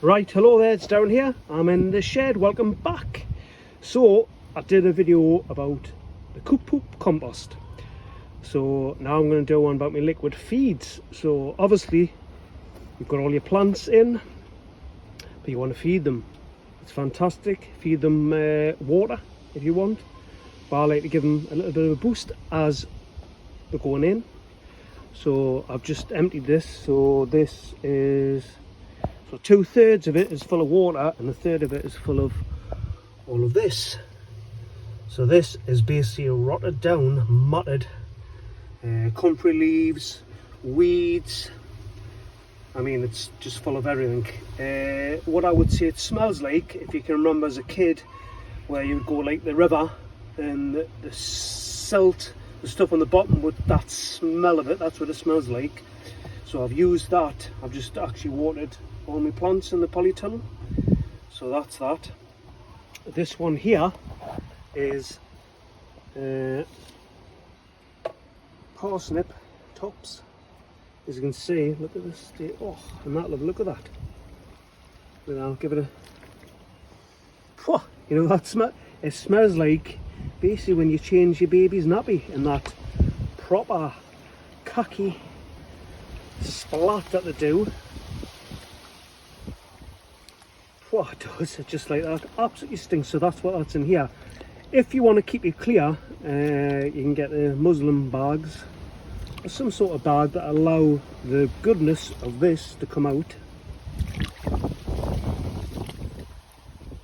Right, hello there, it's Darren here. I'm in the shed, welcome back. So, I did a video about the cook poop compost. So, now I'm going to do one about my liquid feeds. So, obviously, you've got all your plants in, but you want to feed them. It's fantastic. Feed them water if you want. But I like to give them a little bit of a boost as they're going in. So, I've just emptied this. So, this is... So 2/3 of it is full of water and 1/3 of it is full of all of this. So this is basically rotted down, mutted, comfrey leaves, weeds. I mean, it's just full of everything. What I would say it smells like, if you can remember as a kid, where you would go like the river and the silt, the stuff on the bottom with that smell of it, that's what it smells like. So I've used that. I've just actually watered all my plants in the polytunnel. So that's that. This one here is parsnip tops. As you can see, look at this. Oh, and that, look at that. And I'll give it a... You know that smell? It smells like basically when you change your baby's nappy, and that proper khaki splat that they do. It does, it's just like that, absolutely stinks. So that's what's in here. If you want to keep it clear, you can get the muslin bags, or some sort of bag that allow the goodness of this to come out.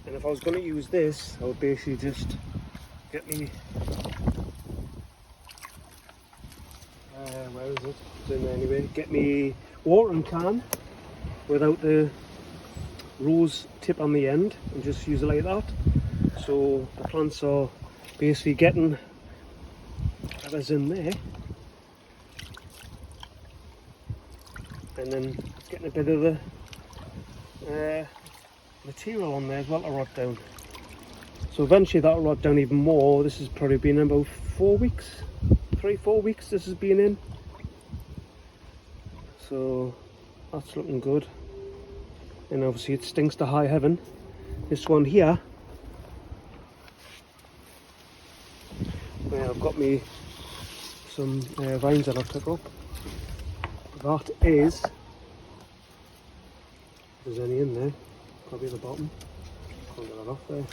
And if I was going to use this, I would basically just get me where is it? It's in there anyway. Get me watering can without the rose tip on the end, and just use it like that. So the plants are basically getting whatever's in there, and then getting a bit of the material on there as well to rot down. So eventually that'll rot down even more. This has probably been about 4 weeks, 3-4 weeks this has been in. So that's looking good. And obviously it stinks to high heaven. This one here, where I've got me some vines that I've took up. That is, if there's any in there, probably at the bottom. Can't get that off there.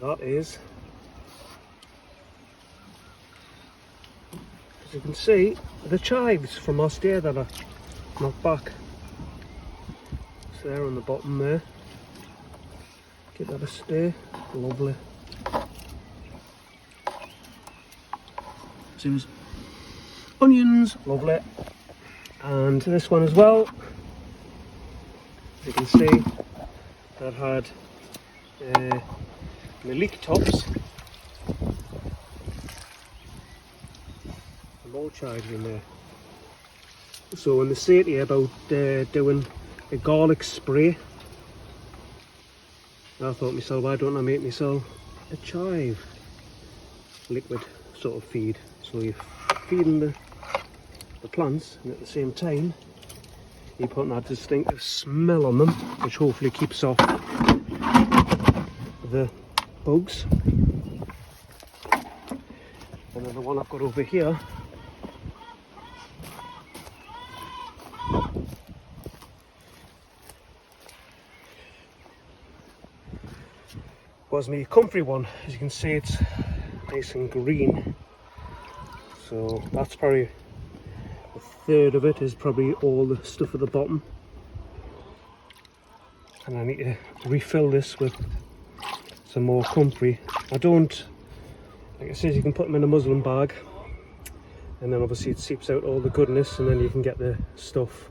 That is, as you can see, the chives from last year that are knocked back. So they're on the bottom there. Give that a stir. Lovely. So there's onions, lovely. And this one as well. As you can see, that had the leek tops. More chives in there. So when they say to you about doing a garlic spray, I thought to myself, why don't I make myself a chive liquid sort of feed? So you're feeding the plants, and at the same time you're putting that distinctive smell on them, which hopefully keeps off the bugs. And then the one I've got over here was my comfrey one. As you can see, it's nice and green. So that's probably 1/3 of it is probably all the stuff at the bottom. And I need to refill this with some more comfrey. I don't, like I said, you can put them in a muslin bag, and then obviously it seeps out all the goodness, and then you can get the stuff,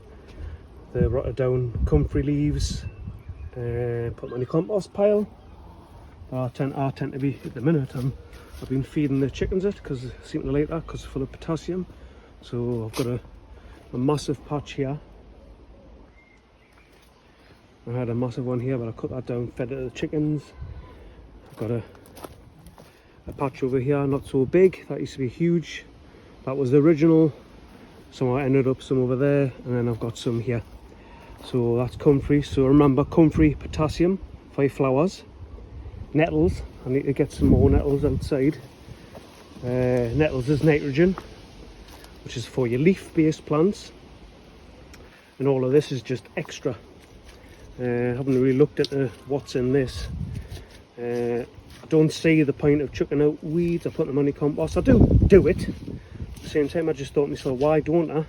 the rotted down comfrey leaves, put them in a compost pile. I tend to be, at the minute, I've been feeding the chickens it because they seem to like that because it's full of potassium. So I've got a massive patch here. I had a massive one here, but I cut that down, fed it to the chickens. I've got a patch over here, not so big. That used to be huge. That was the original some I ended up some over there, and then I've got some here. So that's comfrey. So remember, comfrey, potassium, 5 flowers. Nettles, I need to get some more nettles outside. Nettles is nitrogen, which is for your leaf-based plants. And all of this is just extra. I haven't really looked at what's in this. I don't see the point of chucking out weeds or putting them on the compost. I do it. At the same time, I just thought to myself, why don't I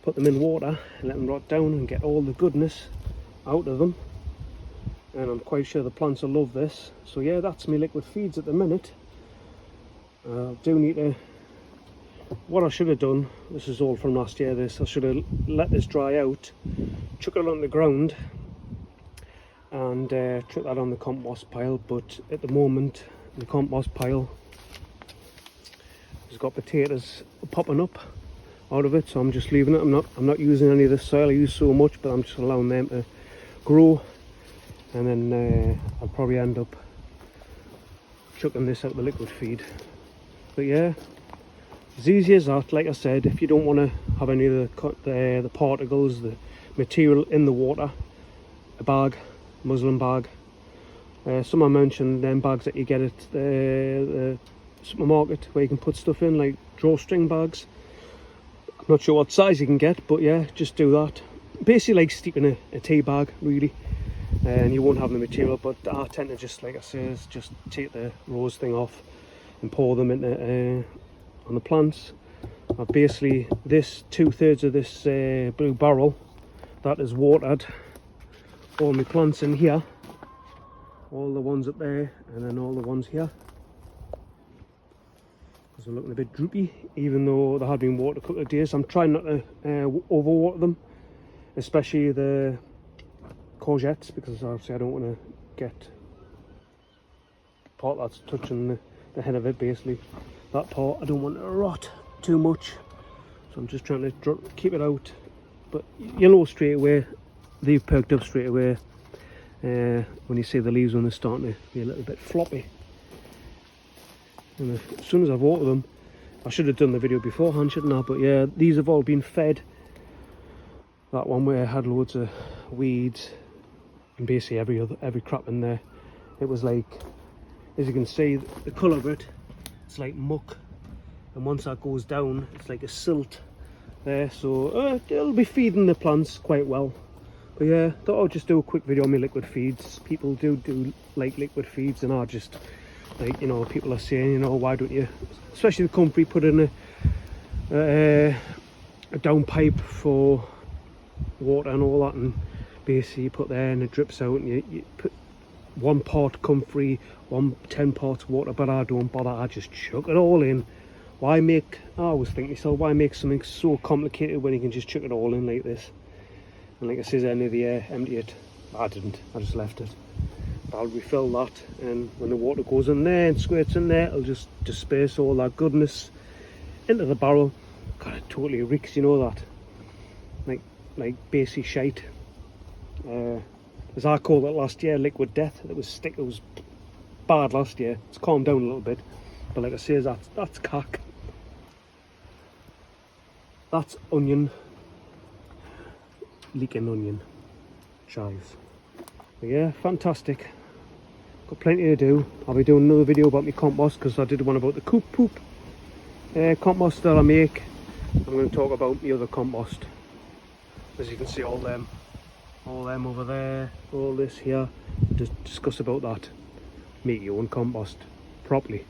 put them in water and let them rot down and get all the goodness out of them? And I'm quite sure the plants will love this. So yeah, that's my liquid feeds at the minute. I do need to, what I should have done, this is all from last year, I should have let this dry out, chuck it on the ground and chuck that on the compost pile. But at the moment the compost pile has got potatoes popping up out of it, so I'm just leaving it. I'm not using any of the soil I use so much, but I'm just allowing them to grow. And then I'll probably end up chucking this out the liquid feed. But yeah, as easy as that. Like I said, if you don't want to have any of the particles, the material in the water, a bag, muslin bag. Someone mentioned them bags that you get at the supermarket where you can put stuff in, like drawstring bags. I'm not sure what size you can get, but yeah, just do that. Basically like steeping a tea bag, really. And you won't have the material, but I tend to just, like I say, just take the rose thing off and pour them into on the plants. I've basically, this 2/3 of this blue barrel that is watered all my plants in here, all the ones up there and then all the ones here, because they're looking a bit droopy even though they had been watered a couple of days. I'm trying not to overwater them, especially the courgettes, because obviously I don't want to get part that's touching the head of it. Basically that part I don't want it to rot too much, so I'm just trying to keep it out. But you'll know straight away they've perked up straight away when you see the leaves when they're starting to be a little bit floppy. And as soon as I've watered them, I should have done the video beforehand, shouldn't I? But yeah, these have all been fed. That one where I had loads of weeds and basically every crop in there, it was like, as you can see, the colour of it, it's like muck, and once that goes down it's like a silt there. So it'll be feeding the plants quite well. But yeah, thought I'd just do a quick video on my liquid feeds. People do like liquid feeds, and I just, like, you know, people are saying, you know, why don't you, especially the comfrey, put in a down pipe for water and all that, and basically you put there and it drips out, and you put 1 part comfrey, 10 parts water. But I don't bother, I just chuck it all in. Why make, I always think to myself, why make something so complicated when you can just chuck it all in like this? And like I says, end of the year, empty it. I didn't, I just left it. But I'll refill that, and when the water goes in there and squirts in there, it'll just disperse all that goodness into the barrel. God, it totally reeks, you know that, like basically shite. As I called it last year, liquid death. It was bad last year. It's calmed down a little bit, but like I say, that's cack. That's onion, leeking onion, chives. But yeah, fantastic. Got plenty to do. I'll be doing another video about my compost, because I did one about the coop poop compost that I make. I'm going to talk about the other compost. As you can see, all them over there, all this here, just discuss about that. Make your own compost properly.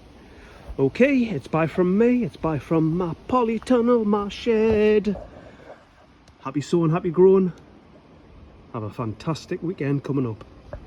Okay, it's bye from me, it's bye from my polytunnel, my shed. Happy sowing, happy growing. Have a fantastic weekend coming up.